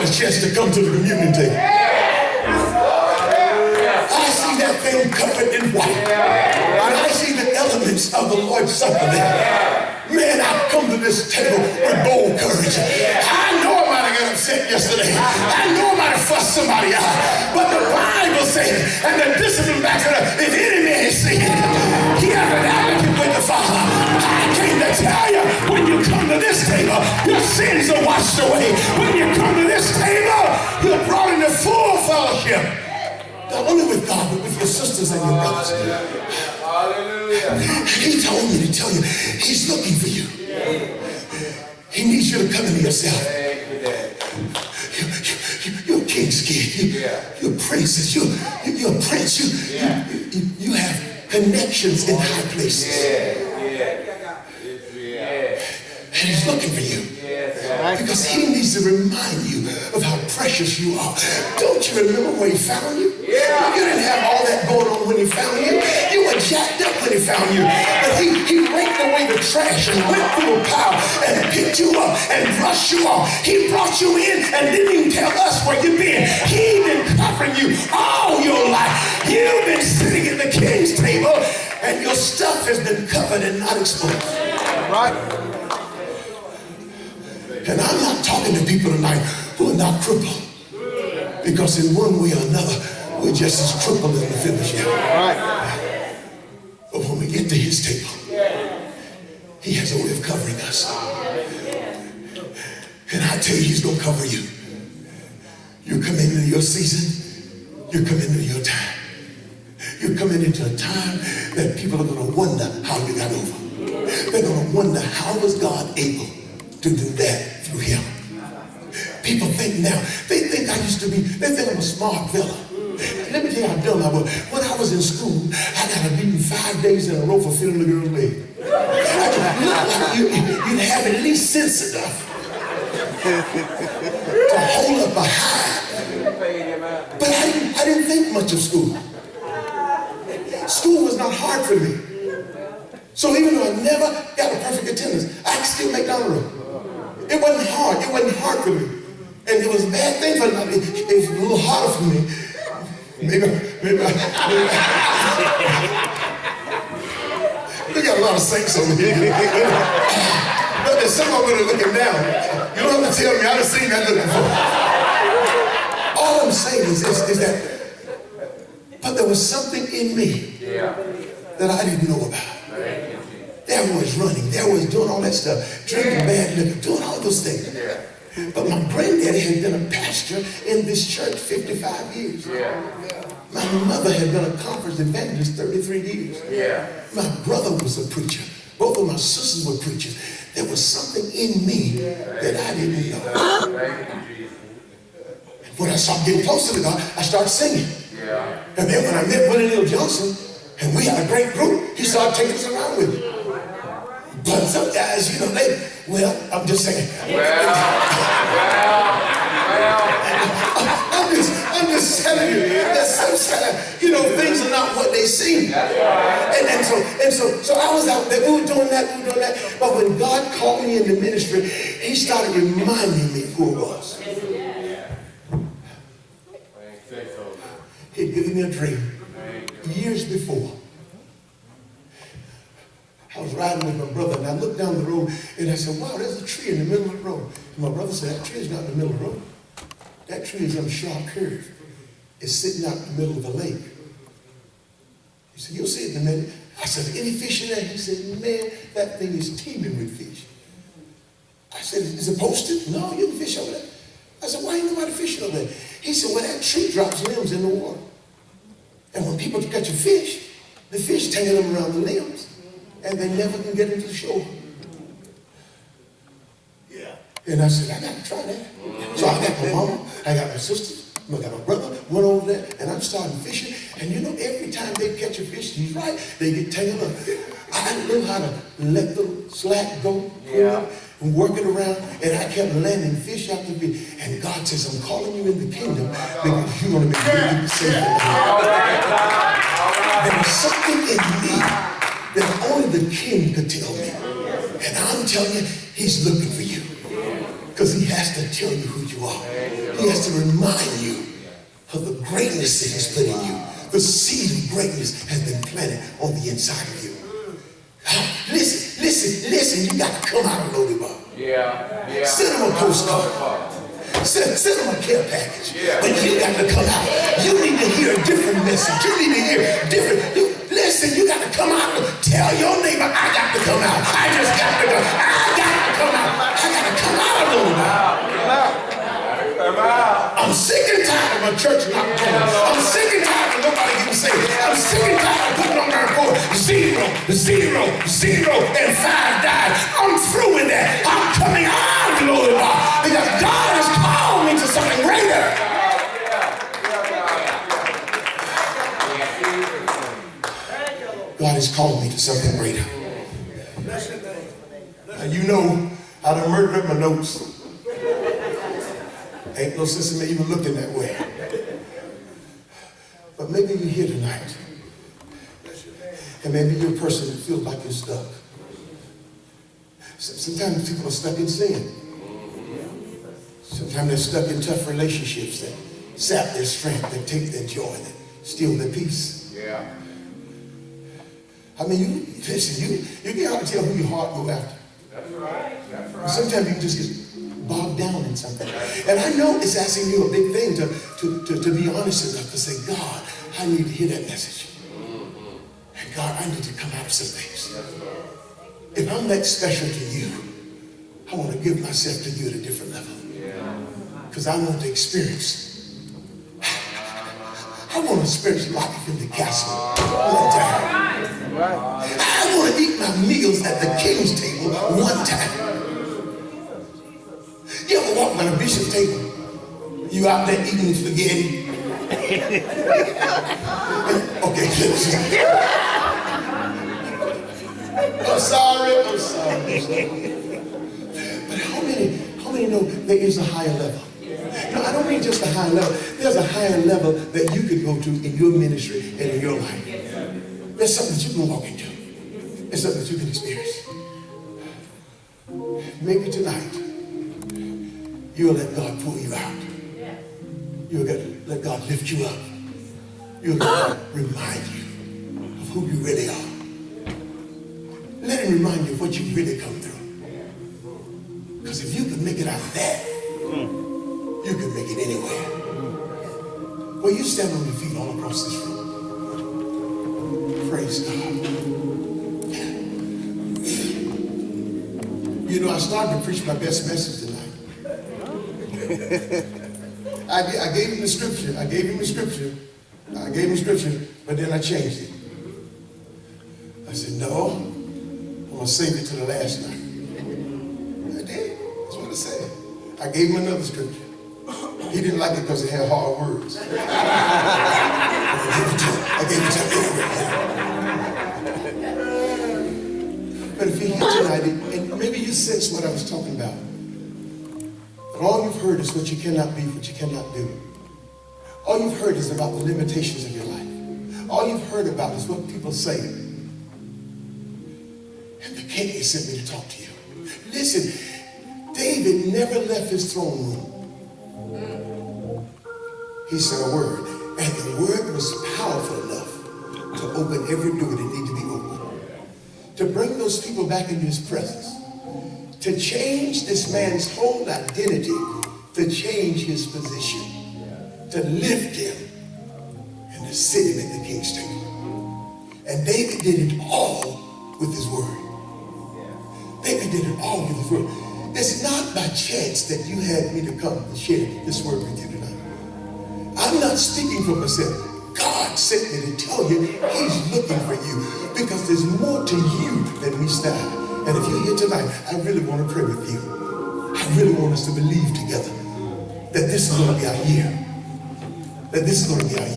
a chance to come to the communion table. I see that thing covered in white. And I see the elements of the Lord's Supper there. Man, I've come to this table with bold courage. I know I might have got upset yesterday. I know I might have fussed somebody out. But the Bible says, and the discipline backs it up, if any man has sinned, he has an advocate with the Father. I came to tell you, when you come to this table, your sins are washed away. When you come to this table, you're brought into full fellowship. Not only with God, but with your sisters and your brothers. Hallelujah. He told me to tell you, he's looking for you. He needs you to come into yourself. You're a king's kid. You're a princess. You're a prince. You have connections in high places. And he's looking for you. Because he needs to remind you of how precious you are. Don't you remember where he found you? You didn't have all that going on when he found you. You were jacked up when he found you. But he raked away the trash and went through a pile and picked you up and brushed you off. He brought you in and didn't even tell us where you've been. He's been covering you all your life. You've been sitting at the king's table and your stuff has been covered and not exposed. Right? And I'm not talking to people tonight who are not crippled. Because in one way or another, we're just as crippled as the Mephibosheth. Right. But when we get to his table, he has a way of covering us. And I tell you, he's going to cover you. You're coming into your season. You're coming into your time. You're coming into a time that people are going to wonder how you got over. They're going to wonder, how was God able to do that through him? People think now, they think I used to be, they think I'm a smart fella. Let me tell you how dumb I was. When I was in school, I got a beating 5 days in a row for filling the girl's leg. You'd have at least sense enough to hold up a high. But I didn't think much of school. School was not hard for me. So even though I never got a perfect attendance, I could still make honor roll. It wasn't hard. It wasn't hard for me. And it was a bad thing for me. It was a little harder for me. Maybe we got a lot of saints over here. But there's some of them looking down. You don't have to tell me. I done seen that look before. All I'm saying is that, but there was something in me that I didn't know about. There was running, there was doing all that stuff, drinking bad liquor, doing all those things. But my granddaddy had been a pastor in this church 55 years. My mother had been a conference evangelist 33 years. My brother was a preacher. Both of my sisters were preachers. There was something in me that I didn't know. When I started getting closer to God, I started singing. And then when I met Willie Neal Johnson, and we had a great group, he started taking us around with me. But some guys, you know, I'm just saying. I'm just telling you that sometimes, you know, things are not what they seem. And so I was out there, we were doing that. But when God called me into ministry, he started reminding me who it was. He'd given me a dream years before. I was riding with my brother, and I looked down the road, and I said, wow, there's a tree in the middle of the road. And my brother said, that tree is not in the middle of the road. That tree is on a sharp curve. It's sitting out in the middle of a lake. He said, you'll see it in a minute. I said, any fish in there? He said, man, that thing is teeming with fish. I said, is it posted? No, you can fish over there. I said, why ain't nobody fishing over there? He said, well, that tree drops limbs in the water. And when people catch a fish, the fish tangle them around the limbs. And they never can get into the shore. And I said, I got to try that. So I got my mama, I got my sisters, I got my brother, went over there, and I'm starting fishing. And you know, every time they catch a fish, he's right, they get tangled up. I knew how to let the slack go, and work it around, and I kept landing fish after fish. And God says, I'm calling you in the kingdom because you're going to be really safe. There was something in me that only the king could tell me. And I'm telling you, he's looking for you. Because he has to tell you who you are. He has to remind you of the greatness that he's put in you. The seed of greatness has been planted on the inside of you. Listen, you got to come out of Loaded Bar. Send them a postcard. Send them a care package. But you got to come out. You need to hear a different message. You need to hear different. Listen, you got to come out. Tell your neighbor, I got to come out. I just got to go. I got to come out. I got to come out of Loaded Bar. I'm sick and tired of my church not going. I'm sick and tired of nobody getting saved. I'm sick and tired of putting on their report 0, 0, 0, and 5 died. I'm through with that. I'm coming out of Loaded Bar because God has called me to something greater. God has called me to something greater. Now you know I done murdered up my notes. Ain't no sense in me even looking that way. But maybe you're here tonight. And maybe you're a person that feels like you're stuck. Sometimes people are stuck in sin. Sometimes they're stuck in tough relationships that sap their strength, that take their joy, that steal their peace. I mean, you get out to tell who your heart go after. That's right. Sometimes you just get bogged down in something. And I know it's asking you a big thing to be honest enough to say, God, I need to hear that message. And God, I need to come out of some things. If I'm that special to you, I want to give myself to you at a different level. Because I want to experience. I want to experience life in the castle one time. I want to eat my meals at the king's table one time. You ever walk by the bishop's table? You out there eating spaghetti? Okay, I'm sorry. But how many know there is a higher level? No, I don't mean just a higher level. There's a higher level that you could go to in your ministry and in your life. There's something that you can walk into. There's something that you can experience. Maybe tonight, you'll let God pull you out. You'll let God lift you up. You'll let God remind you of who you really are. Let him remind you of what you really come through. Because if you can make it out of that, you can make it anywhere. Well, you stand on your feet all across this room. Praise God. You know, I started to preach my best message tonight. I gave him the scripture, but then I changed it. I said, no, I'm going to save it to the last night. I did. That's what I said. I gave him another scripture. He didn't like it because it had hard words. I gave it to him. But if you're here tonight, and maybe you sense what I was talking about, but all you've heard is what you cannot be, what you cannot do. All you've heard is about the limitations of your life. All you've heard about is what people say. And the king has sent me to talk to you. Listen, David never left his throne room. He said a word, and the word was powerful enough to open every door that needed to be opened. To bring those people back into his presence. To change this man's whole identity, to change his position, to lift him, and to sit him at the king's table. And David did it all with his word. David did it all with his word. It's not by chance that you had me to come and share this word with you tonight. I'm not speaking for myself. God sent me to tell you he's looking for you because there's more to you than meets the eye. And if you're here tonight, I really want to pray with you. I really want us to believe together that this is going to be our year. That this is going to be our year.